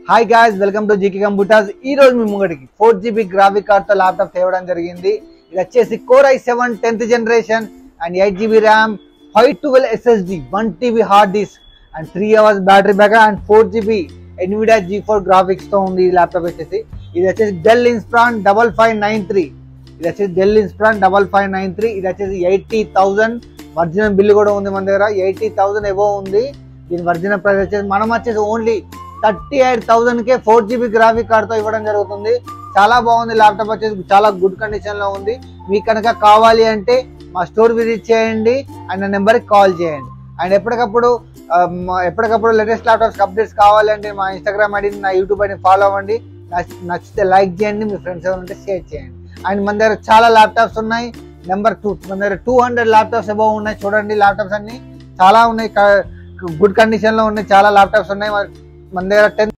Hi guys, welcome to GK computers. ఈ రోజు మీ ముంగడికి 4GB graphic card తో ల్యాప్టాప్ తేవడం జరిగింది. ఇది వచ్చేసి Core i7 10th generation and 8GB RAM, 512 SSD, 1TB hard disk and 3 hours battery backup and 4GB NVIDIA G4 graphics తో ఉంది. ఈ ల్యాప్టాప్ వచ్చేసి ఇది వచ్చేసి Dell Inspiron 5593. ఇది వచ్చేసి Dell Inspiron 5593. ఇది వచ్చేసి 80,000 ఒరిజినల్ బిల్ కూడా ఉంది మన దగ్గర. 80,000 ఎబో ఉంది. దీని ఒరిజినల్ ప్రైస్ వచ్చేసి మనం వచ్చేసి ఓన్లీ 38,000కే 4GB గ్రాఫిక్ కార్డ్తో ఇవ్వడం జరుగుతుంది. చాలా బాగుంది ల్యాప్టాప్, వచ్చేసి చాలా గుడ్ కండిషన్లో ఉంది. మీకు కనుక కావాలి అంటే మా స్టోర్ విజిట్ చేయండి అండ్ నా నెంబర్కి కాల్ చేయండి. అండ్ ఎప్పటికప్పుడు లేటెస్ట్ ల్యాప్టాప్స్ అప్డేట్స్ కావాలంటే మా ఇన్స్టాగ్రామ్ ఐడిని, నా యూట్యూబ్ ఐడిని ఫాలో అవ్వండి. నచ్చితే లైక్ చేయండి, మీ ఫ్రెండ్స్ ఎవరంటే షేర్ చేయండి. అండ్ మన దగ్గర చాలా ల్యాప్టాప్స్ ఉన్నాయి. నెంబర్ 2 మన దగ్గర 200 ల్యాప్టాప్స్ అబౌవ్ ఉన్నాయి. చూడండి, ల్యాప్టాప్స్ అన్ని చాలా ఉన్నాయి, గుడ్ కండిషన్లో ఉన్నాయి. చాలా ల్యాప్టాప్స్ ఉన్నాయి మన దగ్గర.